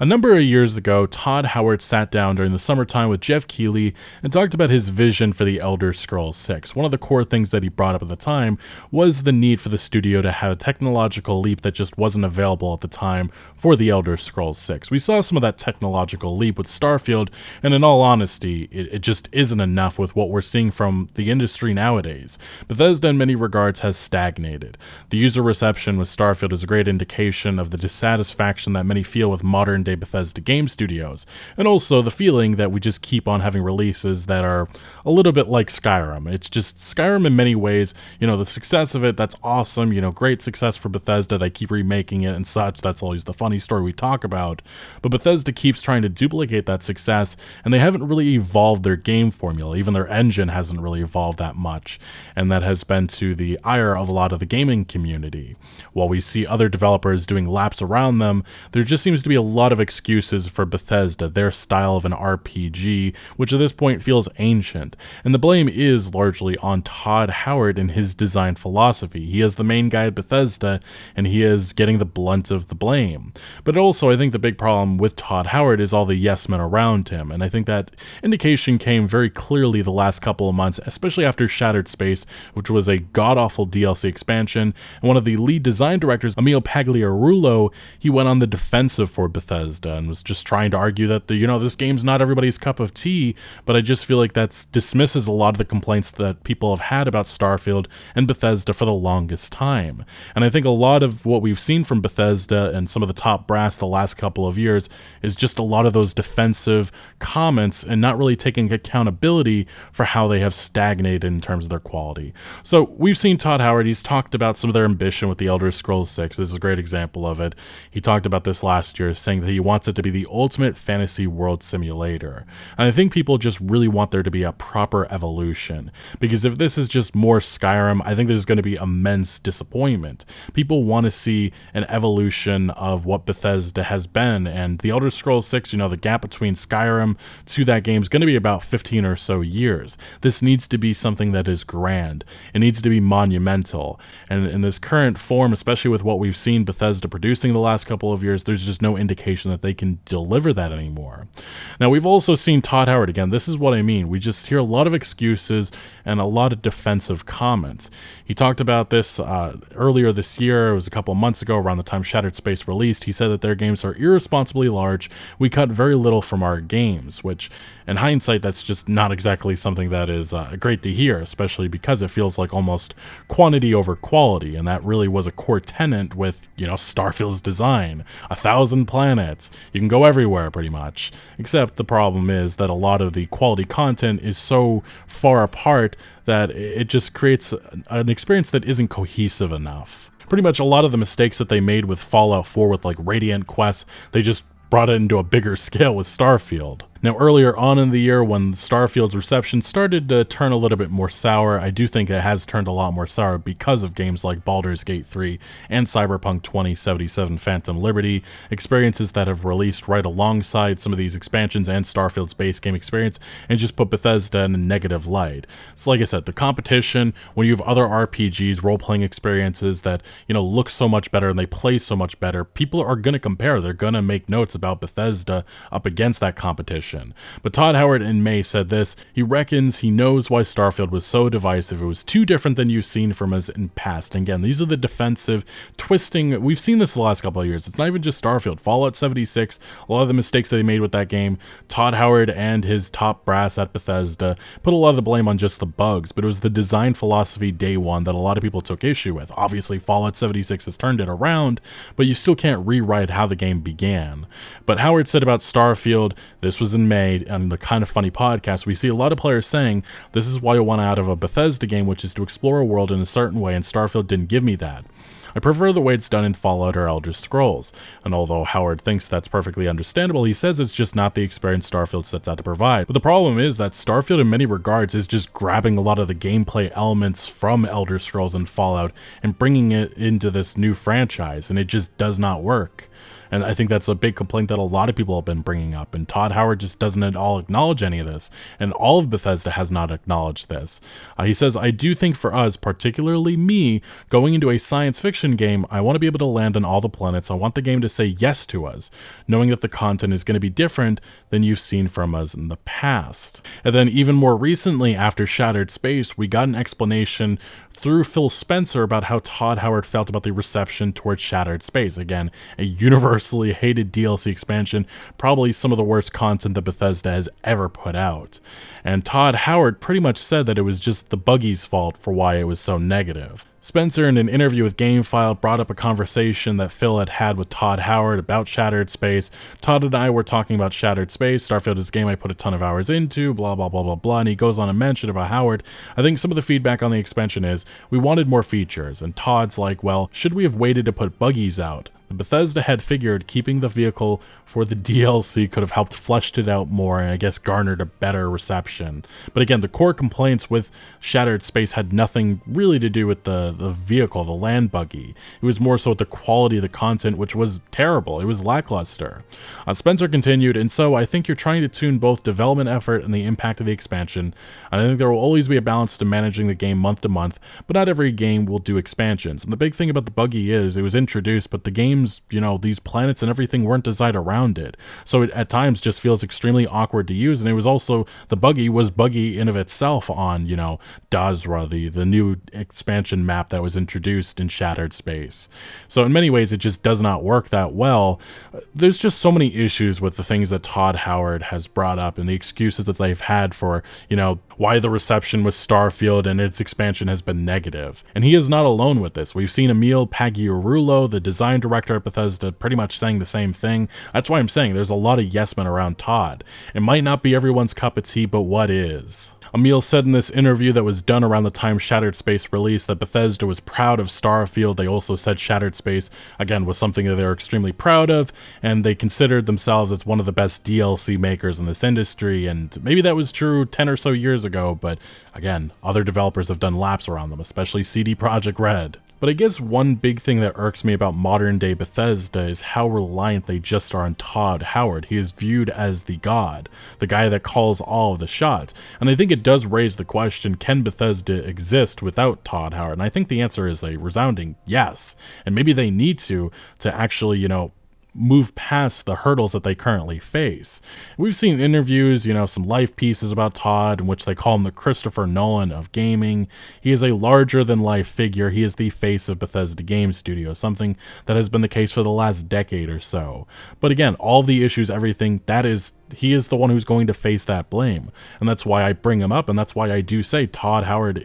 A number of years ago, Todd Howard sat down during the summertime with Jeff Keighley and talked about his vision for the Elder Scrolls 6. One of the core things that he brought up at the time was the need for the studio to have a technological leap that just wasn't available at the time for the Elder Scrolls 6. We saw some of that technological leap with Starfield, and in all honesty, it just isn't enough with what we're seeing from the industry nowadays. Bethesda, in many regards, has stagnated. The user reception with Starfield is a great indication of the dissatisfaction that many feel with modern-day Bethesda game studios, and also the feeling that we just keep on having releases that are a little bit like Skyrim. It's just Skyrim in many ways, the success of it, that's awesome, great success for Bethesda, they keep remaking it and such, that's always the funny story we talk about, but Bethesda keeps trying to duplicate that success, and they haven't really evolved their game formula, even their engine hasn't really evolved that much, and that has been to the ire of a lot of the gaming community. While we see other developers doing laps around them, there just seems to be a lot of excuses for Bethesda, their style of an RPG, which at this point feels ancient, and the blame is largely on Todd Howard and his design philosophy. He is the main guy at Bethesda, and he is getting the blunt of the blame. But also, I think the big problem with Todd Howard is all the yes men around him, and I think that indication came very clearly the last couple of months, especially after Shattered Space, which was a god-awful DLC expansion, and one of the lead design directors, Emil Pagliarulo, he went on the defensive for Bethesda and was just trying to argue that this game's not everybody's cup of tea, but I just feel like that dismisses a lot of the complaints that people have had about Starfield and Bethesda for the longest time. And I think a lot of what we've seen from Bethesda and some of the top brass the last couple of years is just a lot of those defensive comments and not really taking accountability for how they have stagnated in terms of their quality. So we've seen Todd Howard, he's talked about some of their ambition with the Elder Scrolls 6. This is a great example of it. He talked about this last year, saying that he wants it to be the ultimate fantasy world simulator. And I think people just really want there to be a proper evolution, because if this is just more Skyrim, I think there's going to be immense disappointment. People want to see an evolution of what Bethesda has been, and the Elder Scrolls 6, the gap between Skyrim to that game is going to be about 15 or so years. This needs to be something that is grand. It needs to be monumental. And in this current form, especially with what we've seen Bethesda producing the last couple of years, there's just no indication that they can deliver that anymore. Now, we've also seen Todd Howard, again, this is what I mean. We just hear a lot of excuses and a lot of defensive comments. He talked about this earlier this year. It was a couple of months ago, around the time Shattered Space released. He said that their games are irresponsibly large. We cut very little from our games, which in hindsight, that's just not exactly something that is great to hear, especially because it feels like almost quantity over quality, and that really was a core tenet with, Starfield's design. 1,000 planets. You can go everywhere, pretty much. Except the problem is that a lot of the quality content is so far apart that it just creates an experience that isn't cohesive enough. Pretty much a lot of the mistakes that they made with Fallout 4 with Radiant quests, they just brought it into a bigger scale with Starfield. Now, earlier on in the year, when Starfield's reception started to turn a little bit more sour, I do think it has turned a lot more sour because of games like Baldur's Gate 3 and Cyberpunk 2077 Phantom Liberty, experiences that have released right alongside some of these expansions and Starfield's base game experience, and just put Bethesda in a negative light. So like I said, the competition, when you have other RPGs, role-playing experiences that, look so much better and they play so much better, people are going to compare. They're going to make notes about Bethesda up against that competition. But Todd Howard in May said this: he reckons he knows why Starfield was so divisive. It was too different than you've seen from us in past. And again, these are the defensive, twisting. We've seen this the last couple of years. It's not even just Starfield. Fallout 76, a lot of the mistakes that they made with that game, Todd Howard and his top brass at Bethesda put a lot of the blame on just the bugs, but it was the design philosophy day one that a lot of people took issue with. Obviously, Fallout 76 has turned it around, but you still can't rewrite how the game began. But Howard said about Starfield, this was in May, on the Kind of Funny podcast, we see a lot of players saying, this is why I want out of a Bethesda game, which is to explore a world in a certain way, and Starfield didn't give me that. I prefer the way it's done in Fallout or Elder Scrolls, and although Howard thinks that's perfectly understandable, he says it's just not the experience Starfield sets out to provide. But the problem is that Starfield in many regards is just grabbing a lot of the gameplay elements from Elder Scrolls and Fallout and bringing it into this new franchise, and it just does not work. And I think that's a big complaint that a lot of people have been bringing up, and Todd Howard just doesn't at all acknowledge any of this, and all of Bethesda has not acknowledged this. He says, I do think for us, particularly me, going into a science fiction game, I want to be able to land on all the planets. I want the game to say yes to us, knowing that the content is going to be different than you've seen from us in the past. And then even more recently, after Shattered Space, we got an explanation through Phil Spencer about how Todd Howard felt about the reception towards Shattered Space. Again, a universally hated DLC expansion, probably some of the worst content that Bethesda has ever put out. And Todd Howard pretty much said that it was just the buggy's fault for why it was so negative. Spencer, in an interview with GameFile, brought up a conversation that Phil had had with Todd Howard about Shattered Space. Todd and I were talking about Shattered Space. Starfield is a game I put a ton of hours into, blah, blah, blah, blah, blah. And he goes on to mention about Howard. I think some of the feedback on the expansion is, we wanted more features. And Todd's like, well, should we have waited to put buggies out? Bethesda had figured keeping the vehicle for the DLC could have helped fleshed it out more and I guess garnered a better reception. But again, the core complaints with Shattered Space had nothing really to do with the vehicle, the land buggy. It was more so with the quality of the content, which was terrible. It was lackluster. Spencer continued, and so I think you're trying to tune both development effort and the impact of the expansion. And I think there will always be a balance to managing the game month to month, but not every game will do expansions. And the big thing about the buggy is it was introduced, but the game's, these planets and everything weren't designed around it. So it at times just feels extremely awkward to use. And it was also, the buggy was buggy in of itself on, Dazra, the new expansion map that was introduced in Shattered Space. So in many ways, it just does not work that well. There's just so many issues with the things that Todd Howard has brought up and the excuses that they've had for, why the reception with Starfield and its expansion has been negative. And he is not alone with this. We've seen Emil Pagliarulo, the design director at Bethesda, pretty much saying the same thing. That's why I'm saying there's a lot of yes men around Todd. It might not be everyone's cup of tea, but what is? Emil said in this interview that was done around the time Shattered Space released that Bethesda was proud of Starfield. They also said Shattered Space, again, was something that they were extremely proud of, and they considered themselves as one of the best DLC makers in this industry, and maybe that was true 10 or so years ago, but again, other developers have done laps around them, especially CD Projekt Red. But I guess one big thing that irks me about modern day Bethesda is how reliant they just are on Todd Howard. He is viewed as the god, the guy that calls all of the shots. And I think it does raise the question, can Bethesda exist without Todd Howard? And I think the answer is a resounding yes. And maybe they need to actually, move past the hurdles that they currently face. We've seen interviews, some life pieces about Todd in which they call him the Christopher Nolan of gaming. He is a larger than life figure. He is the face of Bethesda Game Studios, something that has been the case for the last decade or so. But again, all the issues, everything, he is the one who's going to face that blame. And that's why I bring him up, and that's why I do say Todd Howard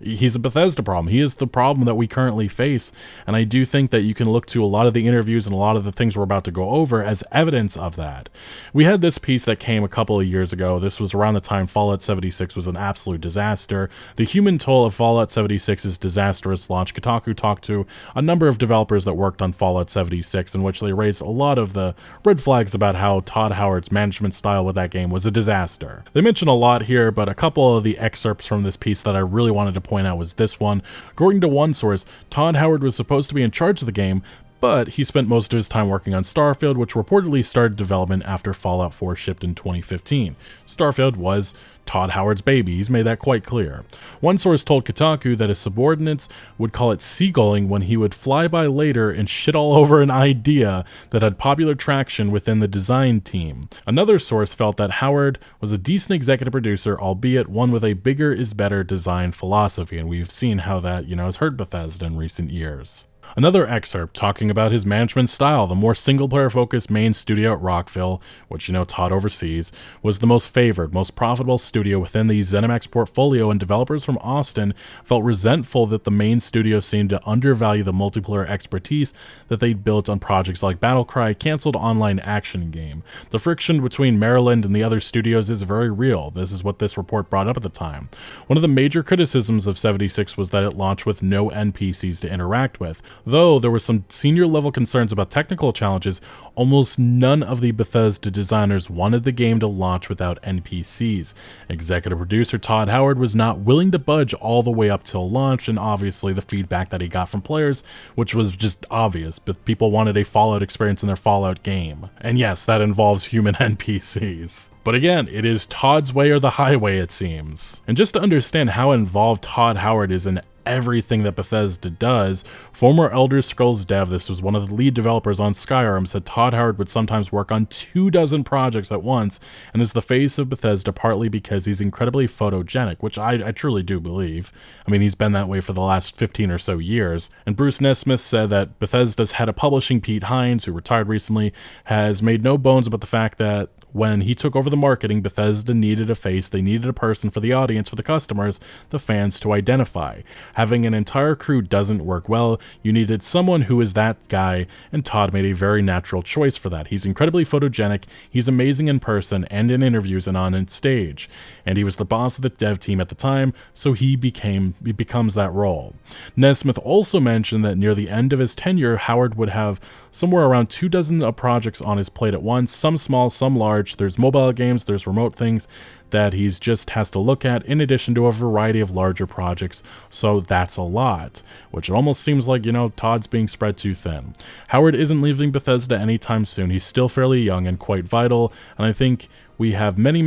he's a Bethesda problem. He is the problem that we currently face, and I do think that you can look to a lot of the interviews and a lot of the things we're about to go over as evidence of that. We had this piece that came a couple of years ago. This was around the time Fallout 76 was an absolute disaster. The human toll of Fallout 76's disastrous launch. Kotaku talked to a number of developers that worked on Fallout 76, in which they raised a lot of the red flags about how Todd Howard's management style with that game was a disaster. They mention a lot here, but a couple of the excerpts from this piece that I really wanted to point out was this one. According to one source, Todd Howard was supposed to be in charge of the game, but he spent most of his time working on Starfield, which reportedly started development after Fallout 4 shipped in 2015. Starfield was Todd Howard's baby. He's made that quite clear. One source told Kotaku that his subordinates would call it seagulling when he would fly by later and shit all over an idea that had popular traction within the design team. Another source felt that Howard was a decent executive producer, albeit one with a bigger is better design philosophy, and we've seen how that, has hurt Bethesda in recent years. Another excerpt talking about his management style, the more single-player focused main studio at Rockville, which Todd oversees, was the most favored, most profitable studio within the ZeniMax portfolio, and developers from Austin felt resentful that the main studio seemed to undervalue the multiplayer expertise that they'd built on projects like Battlecry, canceled online action game. The friction between Maryland and the other studios is very real. This is what this report brought up at the time. One of the major criticisms of 76 was that it launched with no NPCs to interact with. Though there were some senior level concerns about technical challenges, almost none of the Bethesda designers wanted the game to launch without NPCs. Executive producer Todd Howard was not willing to budge all the way up till launch, and obviously the feedback that he got from players, which was just obvious, but people wanted a Fallout experience in their Fallout game. And yes, that involves human NPCs. But again, it is Todd's way or the highway, it seems. And just to understand how involved Todd Howard is in everything that Bethesda does, former Elder Scrolls dev, this was one of the lead developers on Skyrim, said Todd Howard would sometimes work on 24 projects at once and is the face of Bethesda partly because he's incredibly photogenic, which I truly do believe. I mean, he's been that way for the last 15 or so years. And Bruce Nesmith said that Bethesda's head of publishing, Pete Hines, who retired recently, has made no bones about the fact that when he took over the marketing, Bethesda needed a face. They needed a person for the audience, for the customers, the fans to identify. Having an entire crew doesn't work well. You needed someone who is that guy, and Todd made a very natural choice for that. He's incredibly photogenic, he's amazing in person and in interviews and on stage. And he was the boss of the dev team at the time, so he becomes that role. Nesmith also mentioned that near the end of his tenure, Howard would have somewhere around 24 projects on his plate at once, some small, some large. There's mobile games, there's remote things that he's just has to look at in addition to a variety of larger projects, so that's a lot, which it almost seems like, Todd's being spread too thin. Howard isn't leaving Bethesda anytime soon. He's still fairly young and quite vital, and I think we have many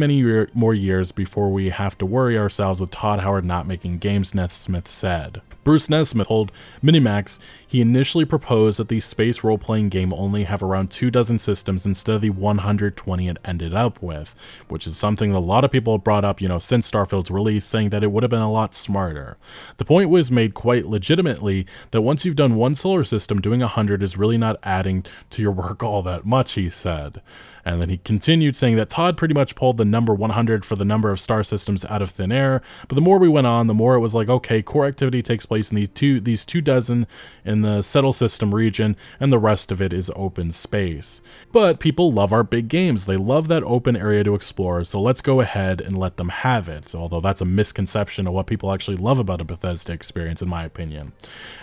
more years before we have to worry ourselves with Todd Howard not making games, Nesmith said. Bruce Nesmith told Minimax he initially proposed that the space role-playing game only have around 24 systems instead of the 120 it ended up with, which is something that a lot of people have brought up, since Starfield's release, saying that it would have been a lot smarter. The point was made quite legitimately that once you've done one solar system, doing 100 is really not adding to your work all that much, he said. And then he continued saying that Todd pretty much pulled the number 100 for the number of star systems out of thin air, but the more we went on, the more it was like, okay, core activity takes place in these 24 in the settle system region, and the rest of it is open space. But people love our big games. They love that open area to explore, so let's go ahead and let them have it. So, although that's a misconception of what people actually love about a Bethesda experience, in my opinion.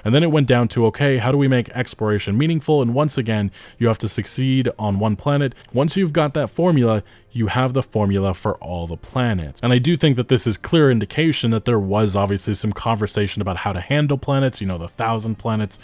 And then it went down to, okay, how do we make exploration meaningful? And once again, you have to succeed on one planet. Once you've got that formula, you have the formula for all the planets. And I do think that this is clear indication that there was obviously some conversation about how to handle planets, the 1,000 planets,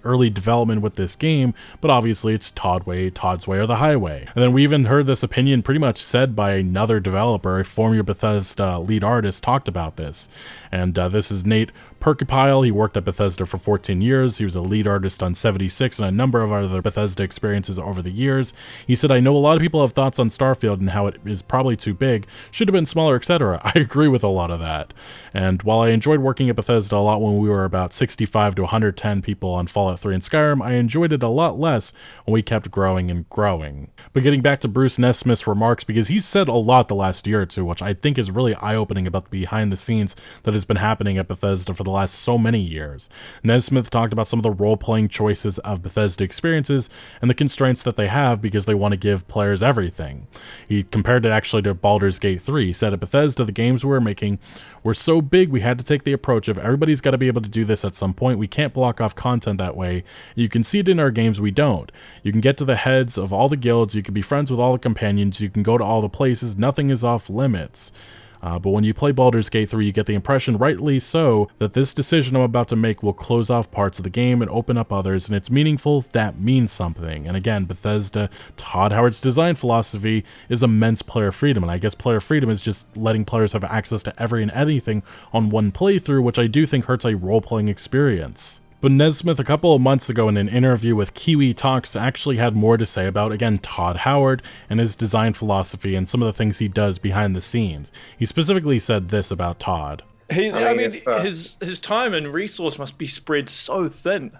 early development with this game, but obviously it's Todd's way or the highway. And then we even heard this opinion pretty much said by another developer, a former Bethesda lead artist talked about this. And this is Nate Perkipile. He worked at Bethesda for 14 years. He was a lead artist on 76 and a number of other Bethesda experiences over the years. He said, I know a lot of people have thoughts on Starfield and how it is probably too big, should have been smaller, etc. I agree with a lot of that. And while I enjoyed working at Bethesda a lot when we were about 65 to 110 people on Fallout 3 and Skyrim, I enjoyed it a lot less when we kept growing and growing. But getting back to Bruce Nesmith's remarks, because he's said a lot the last year or two, which I think is really eye-opening about the behind the scenes that has been happening at Bethesda for the last so many years. Nesmith talked about some of the role-playing choices of Bethesda experiences and the constraints that they have because they want to give players everything. He compared it actually to Baldur's Gate 3. He said at Bethesda, the games we were making were so big we had to take the approach of everybody's got to be able to do this at some point. We can't block off content that way. You can see it in our games, we don't. You can get to the heads of all the guilds, you can be friends with all the companions, you can go to all the places, nothing is off limits. But when you play Baldur's Gate 3, you get the impression, rightly so, that this decision I'm about to make will close off parts of the game and open up others, and it's meaningful, that means something. And again, Bethesda, Todd Howard's design philosophy is immense player freedom, and I guess player freedom is just letting players have access to every and anything on one playthrough, which I do think hurts a role-playing experience. But Nesmith, a couple of months ago in an interview with Kiwi Talks, actually had more to say about, again, Todd Howard and his design philosophy and some of the things he does behind the scenes. He specifically said this about Todd. His time and resource must be spread so thin.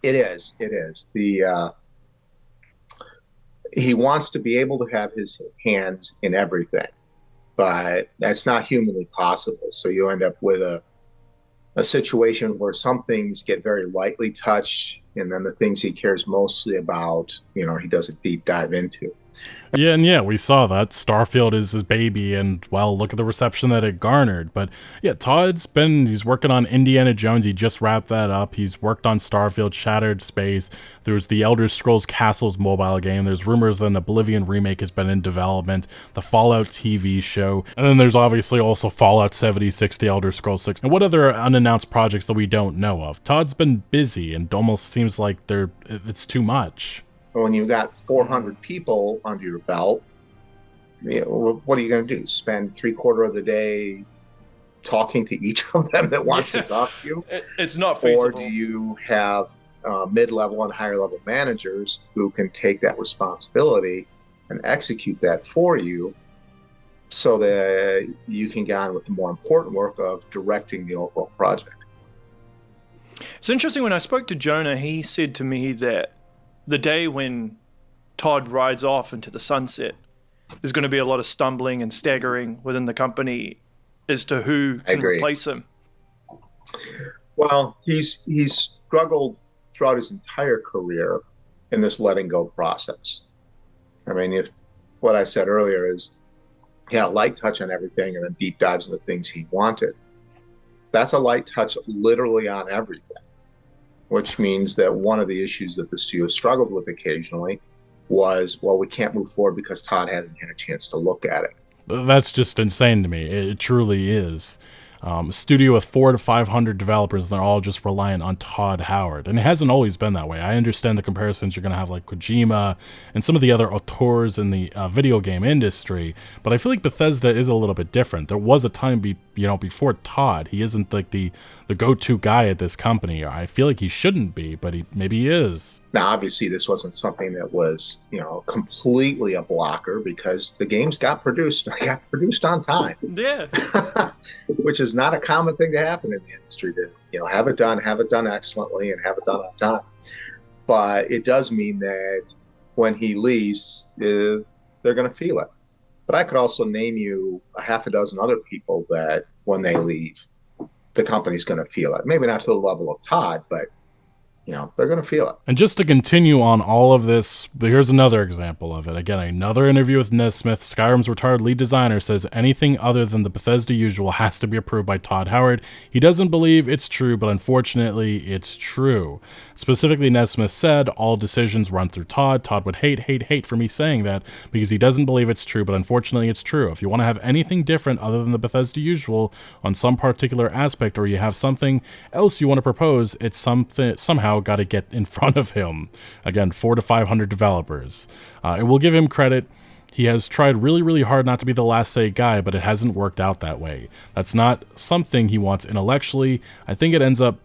It is. He wants to be able to have his hands in everything, but that's not humanly possible. So you end up with a situation where some things get very lightly touched, and then the things he cares mostly about, he does a deep dive into. Yeah, and yeah, we saw that. Starfield is his baby, and, well, look at the reception that it garnered. But yeah, he's working on Indiana Jones. He just wrapped that up. He's worked on Starfield, Shattered Space. There's the Elder Scrolls Castles mobile game. There's rumors that an Oblivion remake has been in development, the Fallout TV show, and then there's obviously also Fallout 76, the Elder Scrolls 6, and what other unannounced projects that we don't know of. Todd's been busy, and almost seems like it's too much. When you've got 400 people under your belt, what are you going to do? Spend 3/4 of the day talking to each of them that wants to talk to you? It's not feasible. Or do you have mid-level and higher-level managers who can take that responsibility and execute that for you so that you can get on with the more important work of directing the overall project? It's interesting, when I spoke to Jonah, he said to me that the day when Todd rides off into the sunset, there's going to be a lot of stumbling and staggering within the company as to who can replace him. Well, he's struggled throughout his entire career in this letting go process. I mean, if what I said earlier is he had a light touch on everything and then deep dives into things he wanted, that's a light touch literally on everything. Which means that one of the issues that the studio struggled with occasionally was, well, we can't move forward because Todd hasn't had a chance to look at it. That's just insane to me. It truly is. A studio with 400 to 500 developers, and they're all just reliant on Todd Howard. And it hasn't always been that way. I understand the comparisons you're going to have, like Kojima and some of the other auteurs in the video game industry, but I feel like Bethesda is a little bit different. There was a time before Todd. He isn't like the go-to guy at this company. I feel like he shouldn't be, but maybe he is. Now, obviously, this wasn't something that was, completely a blocker, because the games got produced on time. Yeah. Which is not a common thing to happen in the industry, to have it done excellently and have it done on time. But it does mean that when he leaves, they're going to feel it. But I could also name you a half a dozen other people that when they leave, the company's going to feel it. Maybe not to the level of Todd, but they're going to feel it. And just to continue on all of this, here's another example of it. Again, another interview with Nesmith. Skyrim's retired lead designer says anything other than the Bethesda usual has to be approved by Todd Howard. He doesn't believe it's true, but unfortunately, it's true. Specifically, Nesmith said, all decisions run through Todd. Todd would hate for me saying that, because he doesn't believe it's true, but unfortunately, it's true. If you want to have anything different other than the Bethesda usual on some particular aspect, or you have something else you want to propose, it's somehow got to get in front of him. Again, 400 to 500 developers. It will give him credit. He has tried really, really hard not to be the last say guy, but it hasn't worked out that way. That's not something he wants intellectually. I think it ends up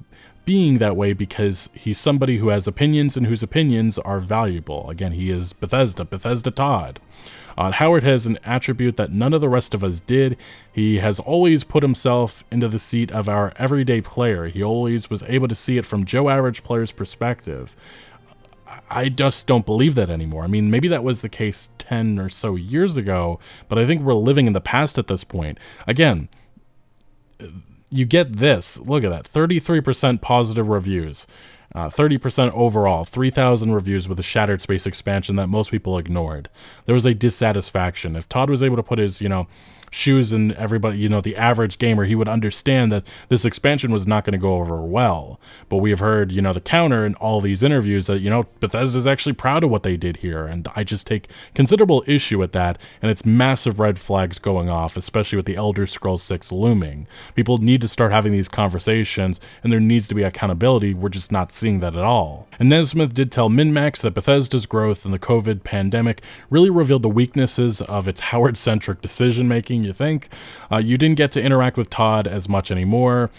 being that way because he's somebody who has opinions and whose opinions are valuable. Again, he is Bethesda Todd. Howard has an attribute that none of the rest of us did. He has always put himself into the seat of our everyday player. He always was able to see it from Joe Average player's perspective. I just don't believe that anymore. I mean, maybe that was the case 10 or so years ago, but I think we're living in the past at this point. Again, you get this. Look at that. 33% positive reviews. 30% overall, 3,000 reviews with a Shattered Space expansion that most people ignored. There was a dissatisfaction. If Todd was able to put his, shoes in everybody, the average gamer, he would understand that this expansion was not going to go over well. But we have heard, the counter in all these interviews that, Bethesda's actually proud of what they did here. And I just take considerable issue with that. And it's massive red flags going off, especially with the Elder Scrolls 6 looming. People need to start having these conversations, and there needs to be accountability. We're just not seeing that at all. And Nesmith did tell MinMax that Bethesda's growth in the COVID pandemic really revealed the weaknesses of its Howard-centric decision-making. You think you didn't get to interact with Todd as much anymore.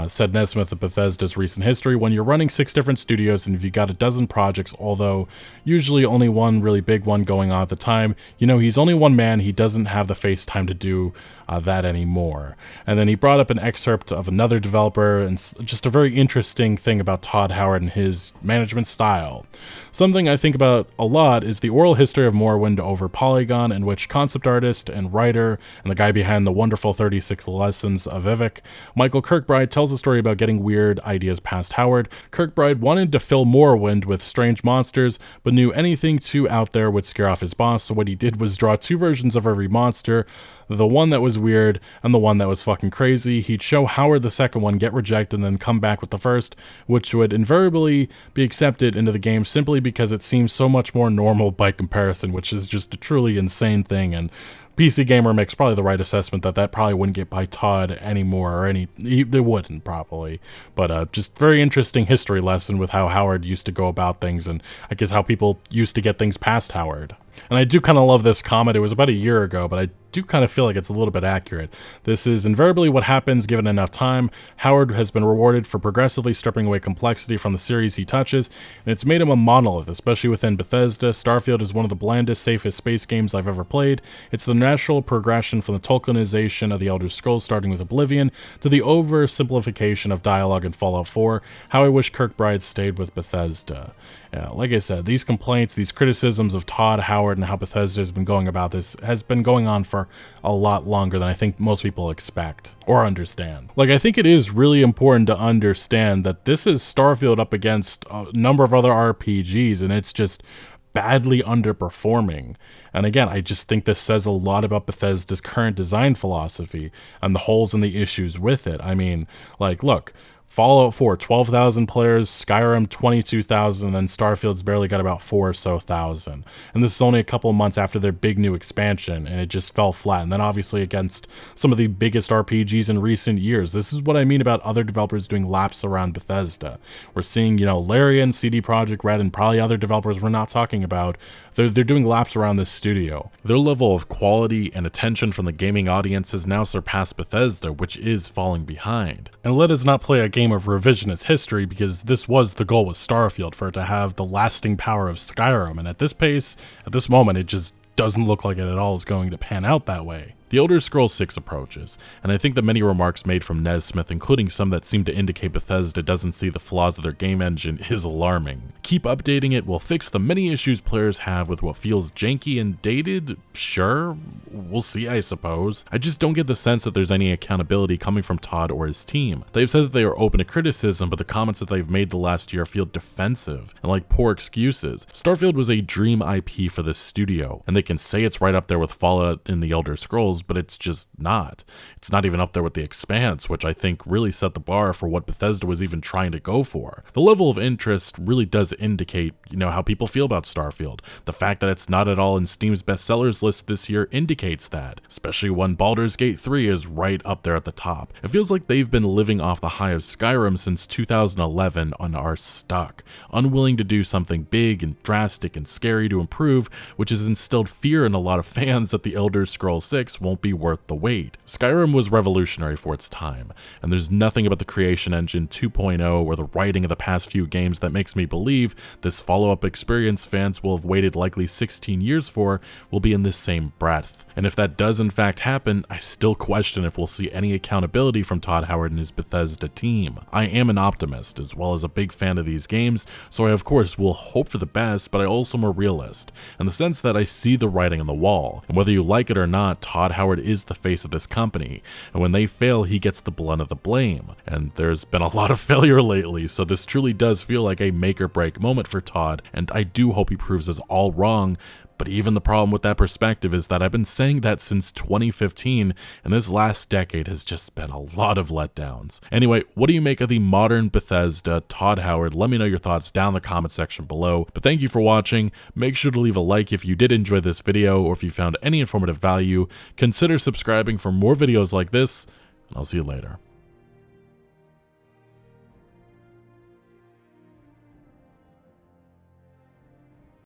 Said Nesmith of Bethesda's recent history. When you're running 6 different studios and if you got a dozen projects, although usually only one really big one going on at the time, he's only one man. He doesn't have the face time to do that anymore. And then he brought up an excerpt of another developer and just a very interesting thing about Todd Howard and his management style. Something I think about a lot is the oral history of Morrowind over Polygon, in which concept artist and writer and the guy behind the wonderful 36 Lessons of Vivek, Michael Kirkbride, Kirkbride tells a story about getting weird ideas past Howard. Kirkbride wanted to fill Morrowind with strange monsters, but knew anything too out there would scare off his boss, so what he did was draw 2 versions of every monster, the one that was weird and the one that was fucking crazy. He'd show Howard the second one, get rejected, and then come back with the first, which would invariably be accepted into the game simply because it seems so much more normal by comparison, which is just a truly insane thing. And PC Gamer makes probably the right assessment that probably wouldn't get by Todd anymore, or they wouldn't probably. But just very interesting history lesson with how Howard used to go about things, and I guess how people used to get things past Howard. And I do kind of love this comment. It was about a year ago, but I do kind of feel like it's a little bit accurate. This is invariably what happens given enough time. Howard has been rewarded for progressively stripping away complexity from the series he touches, and it's made him a monolith, especially within Bethesda. Starfield is one of the blandest, safest space games I've ever played. It's the natural progression from the Tolkienization of the Elder Scrolls, starting with Oblivion, to the oversimplification of dialogue in Fallout 4. How I wish Kirkbride stayed with Bethesda. Yeah, like I said, these complaints, these criticisms of Todd Howard and how Bethesda has been going about this has been going on for a lot longer than I think most people expect or understand. Like, I think it is really important to understand that this is Starfield up against a number of other RPGs, and it's just badly underperforming. And again, I just think this says a lot about Bethesda's current design philosophy and the holes and the issues with it. I mean, like, look, Fallout 4, 12,000 players, Skyrim, 22,000, and Starfield's barely got about 4 or so thousand. And this is only a couple of months after their big new expansion, and it just fell flat. And then obviously against some of the biggest RPGs in recent years. This is what I mean about other developers doing laps around Bethesda. We're seeing, Larian, CD Projekt Red, and probably other developers we're not talking about. They're doing laps around this studio. Their level of quality and attention from the gaming audience has now surpassed Bethesda, which is falling behind. And let us not play a game of revisionist history, because this was the goal with Starfield, for it to have the lasting power of Skyrim, and at this pace, at this moment, it just doesn't look like it at all is going to pan out that way. The Elder Scrolls 6 approaches, and I think the many remarks made from Nesmith, including some that seem to indicate Bethesda doesn't see the flaws of their game engine, is alarming. Keep updating it will fix the many issues players have with what feels janky and dated? Sure, we'll see, I suppose. I just don't get the sense that there's any accountability coming from Todd or his team. They've said that they are open to criticism, but the comments that they've made the last year feel defensive and like poor excuses. Starfield was a dream IP for this studio, and they can say it's right up there with Fallout and the Elder Scrolls, but it's just not. It's not even up there with The Expanse, which I think really set the bar for what Bethesda was even trying to go for. The level of interest really does indicate, how people feel about Starfield. The fact that it's not at all in Steam's bestsellers list this year indicates that, especially when Baldur's Gate 3 is right up there at the top. It feels like they've been living off the high of Skyrim since 2011 and are stuck, unwilling to do something big and drastic and scary to improve, which has instilled fear in a lot of fans that the Elder Scrolls 6 won't be worth the wait. Skyrim was revolutionary for its time, and there's nothing about the Creation Engine 2.0 or the writing of the past few games that makes me believe this follow-up experience fans will have waited likely 16 years for will be in this same breath. And if that does in fact happen, I still question if we'll see any accountability from Todd Howard and his Bethesda team. I am an optimist, as well as a big fan of these games, so I of course will hope for the best, but I also am a realist, in the sense that I see the writing on the wall, and whether you like it or not, Todd Howard is the face of this company, and when they fail, he gets the blunt of the blame. And there's been a lot of failure lately, so this truly does feel like a make or break moment for Todd, and I do hope he proves us all wrong. But even the problem with that perspective is that I've been saying that since 2015, and this last decade has just been a lot of letdowns. Anyway, what do you make of the modern Bethesda, Todd Howard? Let me know your thoughts down in the comment section below. But thank you for watching. Make sure to leave a like if you did enjoy this video, or if you found any informative value. Consider subscribing for more videos like this, and I'll see you later.